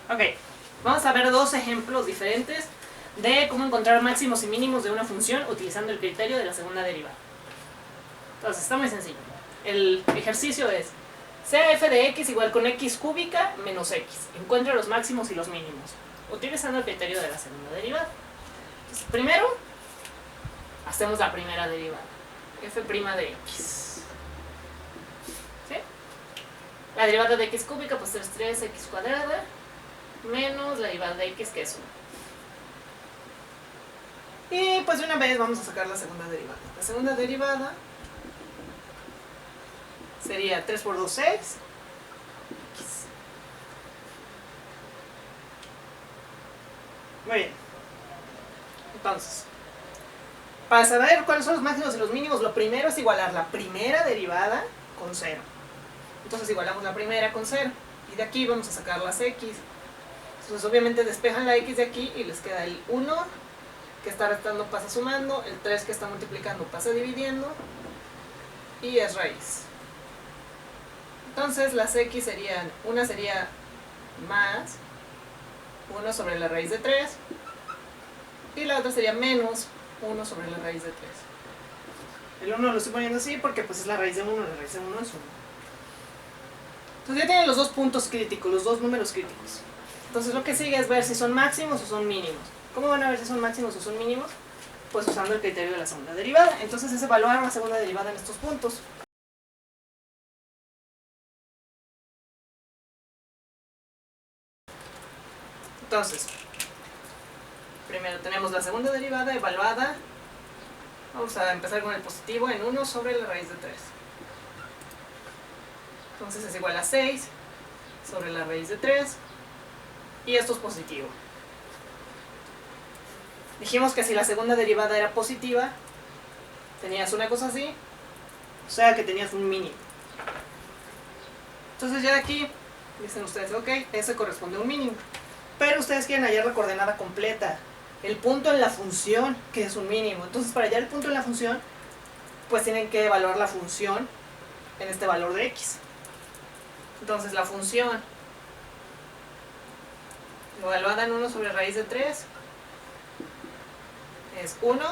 Ok, vamos a ver dos ejemplos diferentes de cómo encontrar máximos y mínimos de una función utilizando el criterio de la segunda derivada. Entonces, está muy sencillo. El ejercicio es: sea f de x igual con x cúbica menos x. Encuentra los máximos y los mínimos, utilizando el criterio de la segunda derivada. Entonces, primero, hacemos la primera derivada. F' de x. ¿Sí? La derivada de x cúbica pues es 3x cuadrada menos la derivada de x, que es 1. Y pues de una vez vamos a sacar la segunda derivada. La segunda derivada sería 3 por 2, 6. X. Muy bien. Entonces, para saber cuáles son los máximos y los mínimos, lo primero es igualar la primera derivada con 0. Entonces igualamos la primera con 0. Y de aquí vamos a sacar las x. Entonces obviamente despejan la x de aquí y les queda el 1 que está restando pasa sumando, el 3 que está multiplicando pasa dividiendo y es raíz. Entonces las x serían, una sería más 1 sobre la raíz de 3 y la otra sería menos 1 sobre la raíz de 3. El 1 lo estoy poniendo así porque pues es la raíz de 1, la raíz de 1 es 1. Entonces ya tienen los dos puntos críticos, los dos números críticos. Entonces lo que sigue es ver si son máximos o son mínimos. ¿Cómo van a ver si son máximos o son mínimos? Pues usando el criterio de la segunda derivada. Entonces es evaluar la segunda derivada en estos puntos. Entonces, primero tenemos la segunda derivada evaluada. Vamos a empezar con el positivo en 1 sobre la raíz de 3. Entonces es igual a 6 sobre la raíz de 3. Y esto es positivo. Dijimos que si la segunda derivada era positiva, tenías una cosa así, o sea que tenías un mínimo. Entonces ya aquí dicen ustedes, ok, ese corresponde a un mínimo. Pero ustedes quieren hallar la coordenada completa, el punto en la función, que es un mínimo. Entonces para hallar el punto en la función, pues tienen que evaluar la función en este valor de x. Entonces la función evaluada en 1 sobre raíz de 3 es 1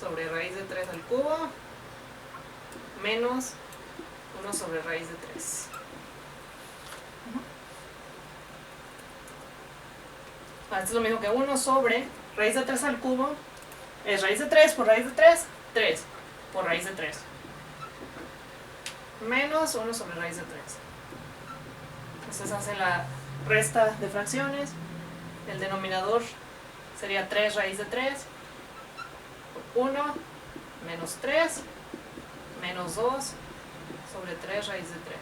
sobre raíz de 3 al cubo menos 1 sobre raíz de 3. Esto es lo mismo que 1 sobre raíz de 3 al cubo. Es raíz de 3 por raíz de 3, 3 por raíz de 3. Menos 1 sobre raíz de 3. Entonces hace la resta de fracciones. El denominador sería 3 raíz de 3 por 1 menos 3 menos 2 sobre 3 raíz de 3.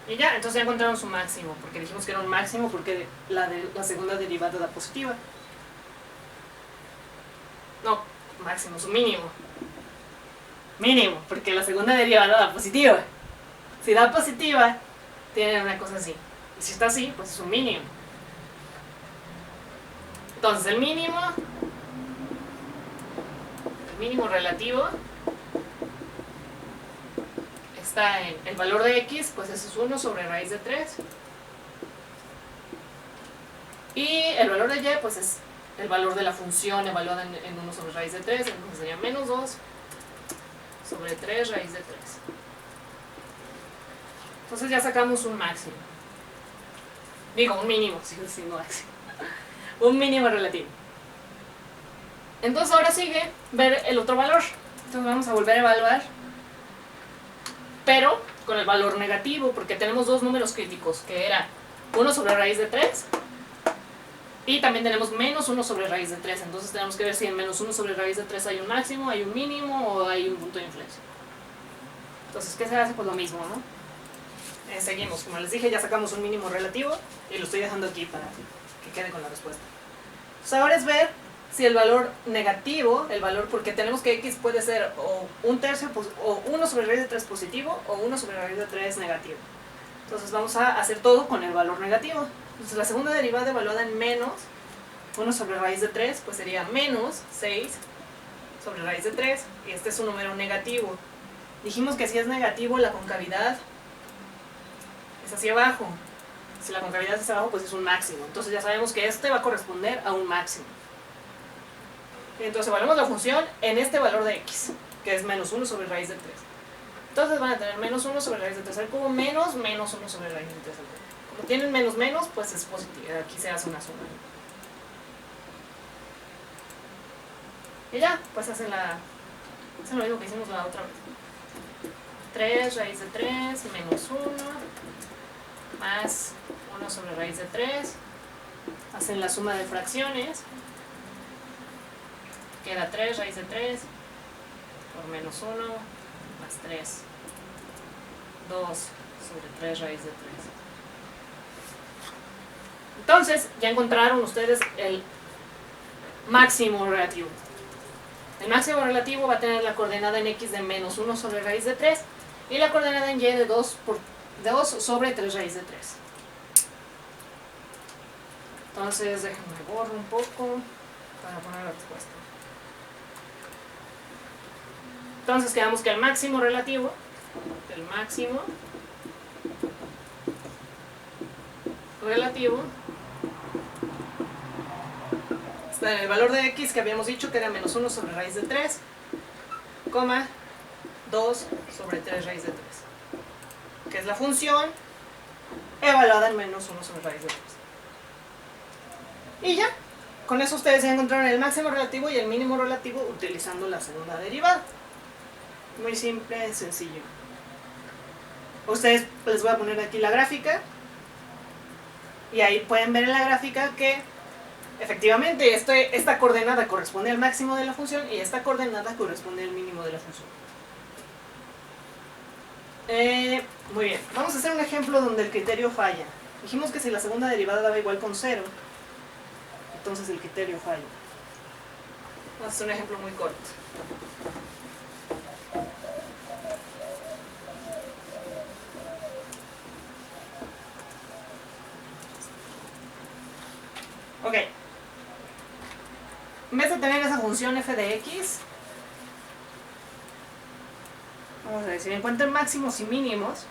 Y ya, entonces ya encontraron su máximo, porque dijimos que era un máximo porque la segunda derivada da positiva. No, máximo, su mínimo. Mínimo, porque la segunda derivada da positiva. Si da positiva, tienen una cosa así. Y si está así, pues es un mínimo. Entonces el mínimo relativo está en el valor de x, pues eso es 1 sobre raíz de 3. Y el valor de y, pues es el valor de la función evaluada en 1 sobre raíz de 3, entonces sería menos 2 sobre 3 raíz de 3. Entonces ya sacamos un máximo. Digo, un mínimo, sigo siendo máximo. Un mínimo relativo. Entonces ahora sigue ver el otro valor. Entonces vamos a volver a evaluar, pero con el valor negativo, porque tenemos dos números críticos, que era 1 sobre raíz de 3 y también tenemos menos 1 sobre raíz de 3. Entonces tenemos que ver si en menos 1 sobre raíz de 3 hay un máximo, hay un mínimo o hay un punto de inflexión. Entonces, ¿qué se hace? Pues lo mismo, ¿no? Seguimos, como les dije, ya sacamos un mínimo relativo y lo estoy dejando aquí para que quede con la respuesta. Entonces ahora es ver si el valor negativo, el valor, porque tenemos que x puede ser o un tercio, o 1 sobre raíz de 3 positivo o 1 sobre raíz de 3 negativo. Entonces vamos a hacer todo con el valor negativo. Entonces la segunda derivada evaluada en menos 1 sobre raíz de 3, pues sería menos 6 sobre raíz de 3, y este es un número negativo. Dijimos que si es negativo la concavidad es hacia abajo. Si la concavidad es hacia abajo, pues es un máximo. Entonces ya sabemos que este va a corresponder a un máximo. Entonces evaluamos la función en este valor de x, que es menos 1 sobre raíz de 3. Entonces van a tener menos 1 sobre raíz de 3 al cubo menos 1 sobre raíz de 3 al cubo. Como tienen menos, pues es positivo. Aquí se hace una suma. Y ya, pues hacen lo mismo que hicimos la otra vez. 3 raíz de 3 menos 1 más 1 sobre raíz de 3. Hacen la suma de fracciones. Queda 3 raíz de 3 por menos 1 más 3. 2 sobre 3 raíz de 3. Entonces, ya encontraron ustedes el máximo relativo. El máximo relativo va a tener la coordenada en x de menos 1 sobre raíz de 3 y la coordenada en y de 2 sobre 3 raíz de 3. Entonces, déjenme borro un poco para poner la respuesta. Entonces, quedamos que el máximo relativo, está en el valor de x que habíamos dicho que era menos 1 sobre raíz de 3, 2 sobre 3 raíz de 3, que es la función evaluada en menos 1 sobre raíz de 3. Y ya, con eso ustedes ya encontraron el máximo relativo y el mínimo relativo utilizando la segunda derivada. Muy simple, sencillo. Ustedes les voy a poner aquí la gráfica y ahí pueden ver en la gráfica que efectivamente esta coordenada corresponde al máximo de la función y esta coordenada corresponde al mínimo de la función. Muy bien, vamos a hacer un ejemplo donde el criterio falla. Dijimos que si la segunda derivada daba igual con 0, entonces el criterio falla. Vamos a hacer un ejemplo muy corto. Ok. En vez de tener esa función f de x, vamos a decir, encuentren máximos y mínimos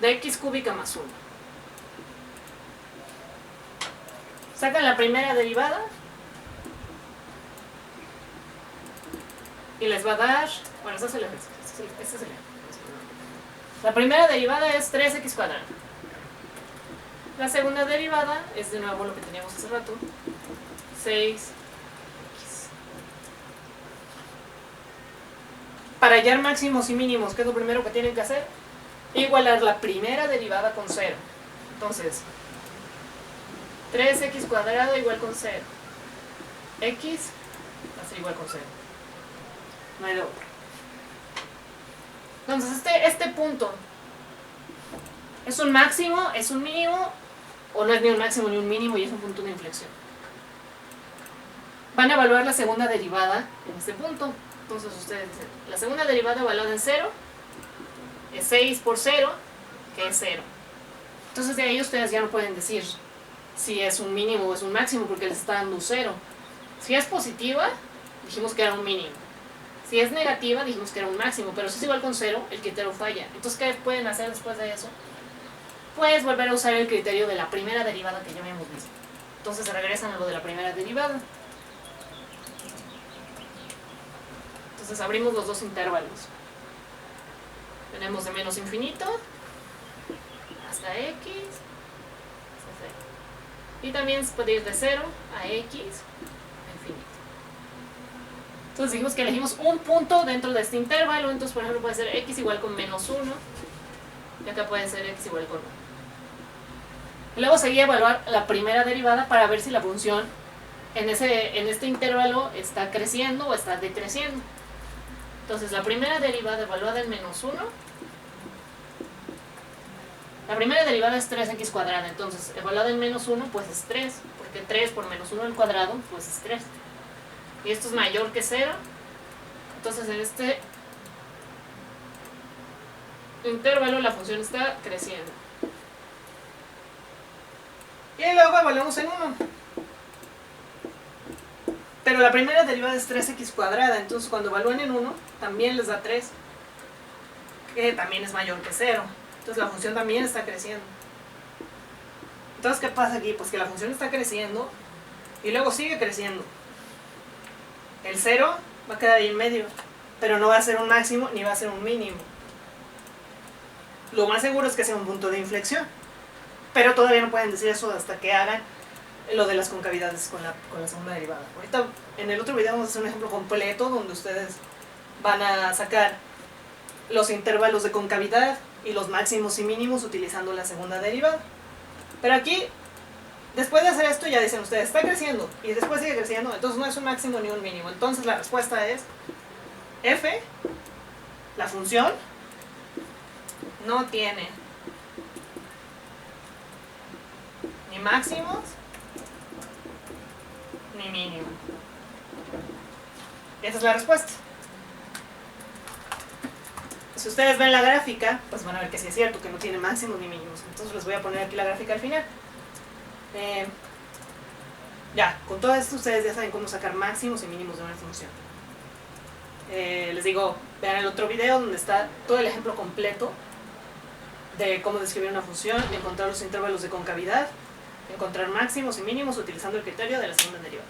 de x cúbica más 1. Sacan la primera derivada y les va a dar, bueno, este es el ejercicio. La primera derivada es 3x cuadrado. La segunda derivada es de nuevo lo que teníamos hace rato, 6x. Para hallar máximos y mínimos, ¿qué es lo primero que tienen que hacer? Igualar la primera derivada con 0. Entonces, 3x cuadrado igual con 0. X va a ser igual con 0. No hay de otro. Entonces, este punto, ¿es un máximo? ¿Es un mínimo? ¿O no es ni un máximo ni un mínimo y es un punto de inflexión? Van a evaluar la segunda derivada en este punto. Entonces ustedes dicen, la segunda derivada evaluada en 0 es 6 por 0, que es 0. Entonces de ahí ustedes ya no pueden decir si es un mínimo o es un máximo porque les está dando 0. Si es positiva, dijimos que era un mínimo. Si es negativa, dijimos que era un máximo. Pero si es igual con 0, el criterio falla. Entonces, ¿qué pueden hacer después de eso? Pues volver a usar el criterio de la primera derivada que ya habíamos visto. Entonces se regresan a lo de la primera derivada. Entonces abrimos los dos intervalos. Tenemos de menos infinito hasta x hasta 0. Y también se puede ir de 0 a x infinito. Entonces dijimos que elegimos un punto dentro de este intervalo. Entonces por ejemplo puede ser x igual con menos 1 y acá puede ser x igual con 1. Y luego seguía a evaluar la primera derivada para ver si la función en este intervalo está creciendo o está decreciendo. Entonces la primera derivada evaluada en menos 1, la primera derivada es 3x cuadrada, entonces evaluada en menos 1 pues es 3, porque 3 por menos 1 al cuadrado pues es 3. Y esto es mayor que 0, entonces en este intervalo la función está creciendo. Y luego evaluamos en 1. Pero la primera derivada es 3x cuadrada, entonces cuando evalúan en 1 también les da 3, que también es mayor que 0. Entonces la función también está creciendo. Entonces, ¿qué pasa aquí? Pues que la función está creciendo y luego sigue creciendo. El 0 va a quedar ahí en medio, pero no va a ser un máximo ni va a ser un mínimo. Lo más seguro es que sea un punto de inflexión, pero todavía no pueden decir eso hasta que hagan lo de las concavidades con la segunda derivada. Ahorita en el otro video vamos a hacer un ejemplo completo donde ustedes van a sacar los intervalos de concavidad y los máximos y mínimos utilizando la segunda derivada. Pero aquí, después de hacer esto, ya dicen ustedes, está creciendo y después sigue creciendo, entonces no es un máximo ni un mínimo. Entonces la respuesta es f, la función, no tiene ni máximos ni mínimos. Esa es la respuesta. Si ustedes ven la gráfica, pues van a ver que sí es cierto, que no tiene máximos ni mínimos. Entonces les voy a poner aquí la gráfica al final. Ya, con todo esto ustedes ya saben cómo sacar máximos y mínimos de una función. Les digo, vean el otro video donde está todo el ejemplo completo de cómo describir una función, encontrar los intervalos de concavidad, encontrar máximos y mínimos utilizando el criterio de la segunda derivada.